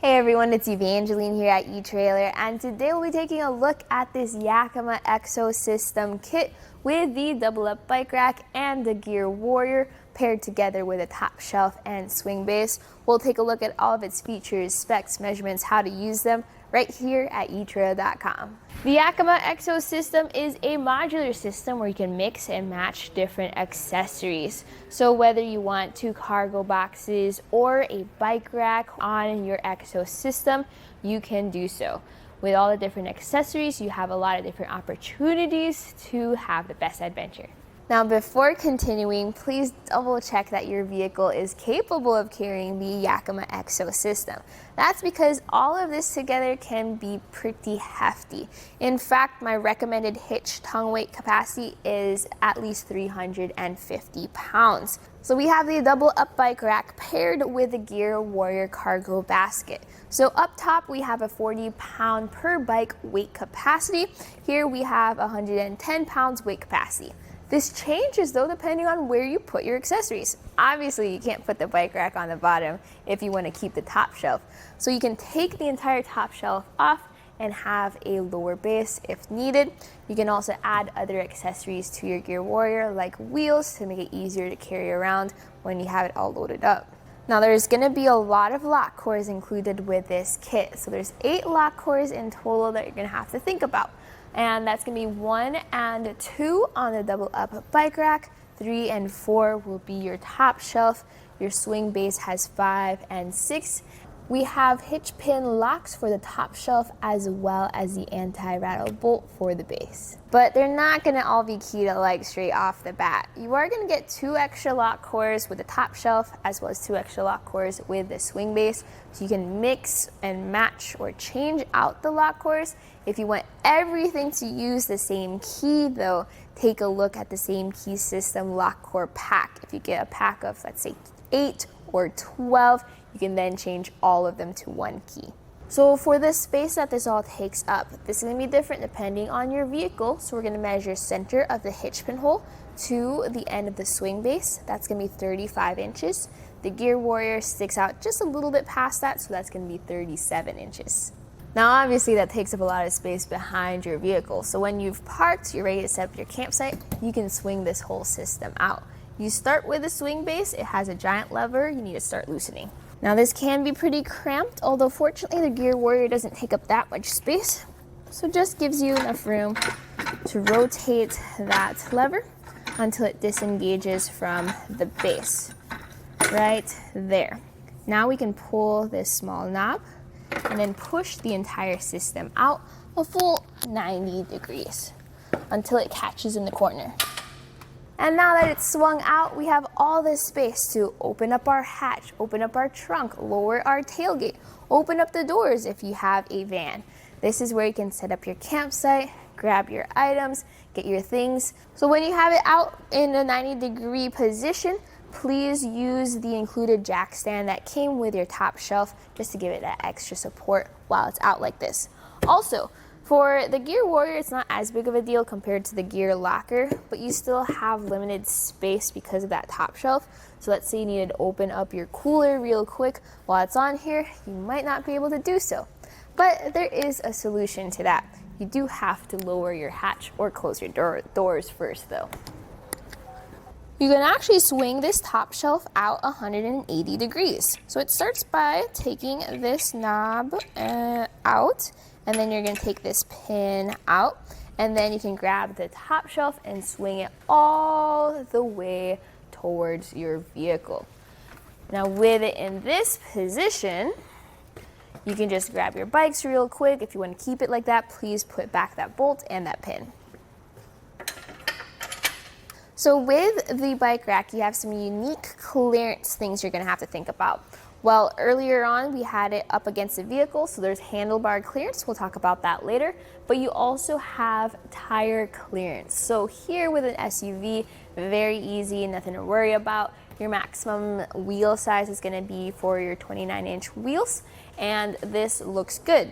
Hey everyone, it's Evangeline here at eTrailer, and today we'll be taking a look at this Yakima EXO system kit with the DoubleUp bike rack and the GearWarrior paired together with a TopShelf and SwingBase. We'll take a look at all of its features, specs, measurements, how to use them right here at etrailer.com. The Yakima EXO system is a modular system where you can mix and match different accessories. So whether you want 2 cargo boxes or a bike rack on your EXO system, you can do so. With all the different accessories, you have a lot of different opportunities to have the best adventure. Now, before continuing, please double check that your vehicle is capable of carrying the Yakima EXO system. That's because all of this together can be pretty hefty. In fact, my recommended hitch tongue weight capacity is at least 350 pounds. So we have the DoubleUp bike rack paired with the GearWarrior cargo basket. So up top we have a 40-pound per bike weight capacity. Here we have 110 pounds weight capacity. This changes though depending on where you put your accessories. Obviously you can't put the bike rack on the bottom if you want to keep the top shelf. So you can take the entire top shelf off and have a lower base if needed. You can also add other accessories to your GearWarrior like wheels to make it easier to carry around when you have it all loaded up. Now there's going to be a lot of lock cores included with this kit. So there's 8 lock cores in total that you're going to have to think about. And that's going to be 1 and 2 on the DoubleUp bike rack. 3 and 4 will be your top shelf. Your swing base has 5 and 6. We have hitch pin locks for the top shelf as well as the anti-rattle bolt for the base. But they're not going to all be key to like straight off the bat. You are going to get 2 extra lock cores with the top shelf as well as 2 extra lock cores with the swing base. So you can mix and match or change out the lock cores. If you want everything to use the same key though, take a look at the same key system lock core pack. If you get a pack of, let's say, 8 or 12, you can then change all of them to 1 key. So for the space that this all takes up, this is going to be different depending on your vehicle. So we're going to measure center of the hitch pin hole to the end of the swing base. That's going to be 35 inches. The GearWarrior sticks out just a little bit past that, so that's going to be 37 inches. Now obviously that takes up a lot of space behind your vehicle. So when you've parked, you're ready to set up your campsite, you can swing this whole system out. You start with a swing base. It has a giant lever you need to start loosening. Now this can be pretty cramped, although fortunately the GearWarrior doesn't take up that much space. So it just gives you enough room to rotate that lever until it disengages from the base. Right there. Now we can pull this small knob and then push the entire system out a full 90 degrees until it catches in the corner. And now that it's swung out, we have all this space to open up our hatch, open up our trunk, lower our tailgate, open up the doors if you have a van. This is where you can set up your campsite, grab your items, get your things. So when you have it out in a 90-degree position, please use the included jack stand that came with your top shelf just to give it that extra support while it's out like this. Also, for the GearWarrior, it's not as big of a deal compared to the Gear Locker, but you still have limited space because of that top shelf. So let's say you needed to open up your cooler real quick while it's on here, you might not be able to do so. But there is a solution to that. You do have to lower your hatch or close your doors first though. You can actually swing this top shelf out 180 degrees. So it starts by taking this knob out, and then you're going to take this pin out, and then you can grab the top shelf and swing it all the way towards your vehicle. Now with it in this position, you can just grab your bikes real quick. If you want to keep it like that, please put back that bolt and that pin. So with the bike rack, you have some unique clearance things you're going to have to think about. Well, earlier on, we had it up against the vehicle, so there's handlebar clearance. We'll talk about that later. But you also have tire clearance. So here with an SUV, very easy, nothing to worry about. Your maximum wheel size is going to be for your 29-inch wheels, and this looks good.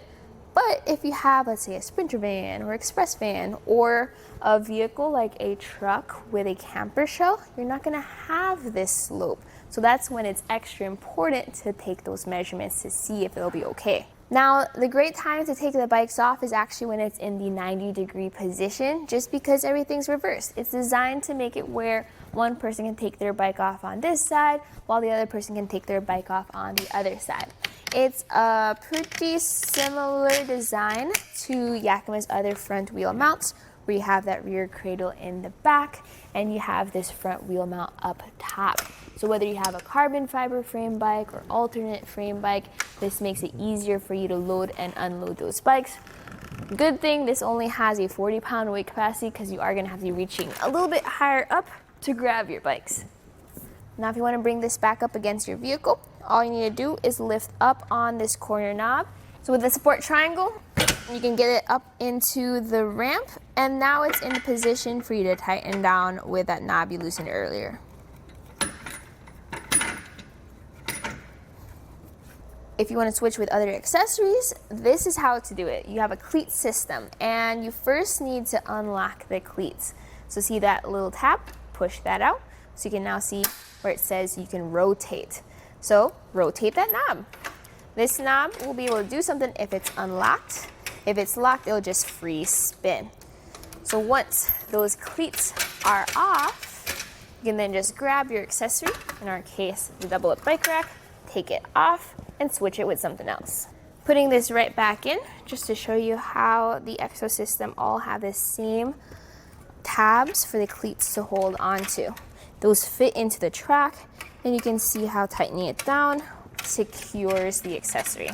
But if you have, let's say, a Sprinter van or express van or a vehicle like a truck with a camper shell, you're not going to have this slope So that's when it's extra important to take those measurements to see if it'll be okay. Now, the great time to take the bikes off is actually when it's in the 90-degree position, just because everything's reversed. It's designed to make it where one person can take their bike off on this side, while the other person can take their bike off on the other side. It's a pretty similar design to Yakima's other front wheel mounts, where you have that rear cradle in the back and you have this front wheel mount up top. So whether you have a carbon fiber frame bike or alternate frame bike, this makes it easier for you to load and unload those bikes. Good thing this only has a 40-pound weight capacity, because you are going to have to be reaching a little bit higher up to grab your bikes. Now if you want to bring this back up against your vehicle, all you need to do is lift up on this corner knob. So with the support triangle, you can get it up into the ramp, and now it's in the position for you to tighten down with that knob you loosened earlier. If you want to switch with other accessories, this is how to do it. You have a cleat system, and you first need to unlock the cleats. So see that little tab? Push that out, so you can now see where it says you can rotate. So rotate that knob. This knob will be able to do something if it's unlocked. If it's locked, it'll just free spin. So once those cleats are off, you can then just grab your accessory, in our case, the DoubleUp bike rack, take it off, and switch it with something else. Putting this right back in, just to show you how the EXO system all have the same tabs for the cleats to hold onto. Those fit into the track, and you can see how tightening it down secures the accessory.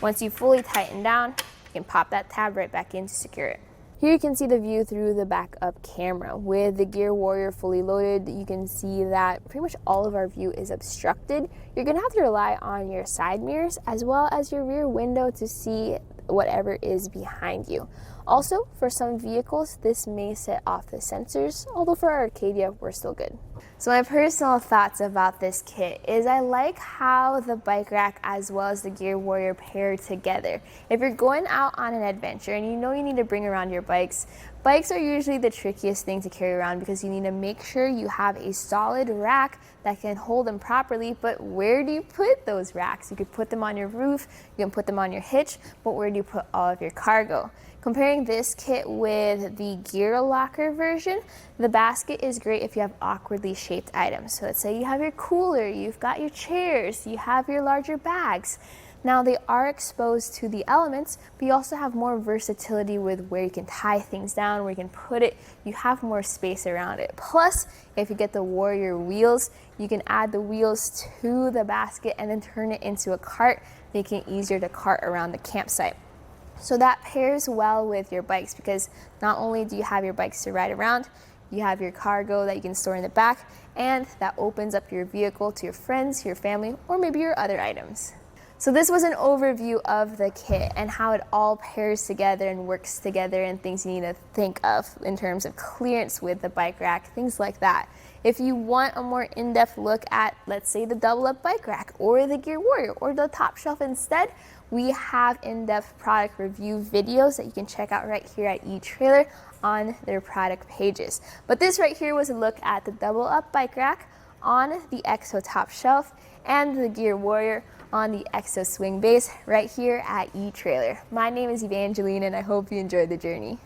Once you fully tighten down, you can pop that tab right back in to secure it. Here you can see the view through the backup camera. With the GearWarrior fully loaded, you can see that pretty much all of our view is obstructed. You're gonna have to rely on your side mirrors as well as your rear window to see whatever is behind you. Also, for some vehicles, this may set off the sensors, although for our Arcadia, we're still good. So my personal thoughts about this kit is I like how the bike rack as well as the GearWarrior pair together. If you're going out on an adventure and you know you need to bring around your bikes, bikes are usually the trickiest thing to carry around, because you need to make sure you have a solid rack that can hold them properly. But where do you put those racks? You could put them on your roof, you can put them on your hitch, but where do you put all of your cargo? Comparing this kit with the Gear Locker version, the basket is great if you have awkwardly shaped items. So let's say you have your cooler, you've got your chairs, you have your larger bags. Now they are exposed to the elements, but you also have more versatility with where you can tie things down, where you can put it. You have more space around it. Plus, if you get the Warrior wheels, you can add the wheels to the basket and then turn it into a cart, making it easier to cart around the campsite. So that pairs well with your bikes, because not only do you have your bikes to ride around, you have your cargo that you can store in the back, and that opens up your vehicle to your friends, your family, or maybe your other items. So this was an overview of the kit and how it all pairs together and works together, and things you need to think of in terms of clearance with the bike rack, things like that. If you want a more in-depth look at, let's say, the DoubleUp bike rack or the GearWarrior or the TopShelf instead, we have in-depth product review videos that you can check out right here at eTrailer on their product pages. But this right here was a look at the DoubleUp bike rack on the EXO TopShelf and the GearWarrior on the EXO SwingBase right here at eTrailer. My name is Evangeline, and I hope you enjoyed the journey.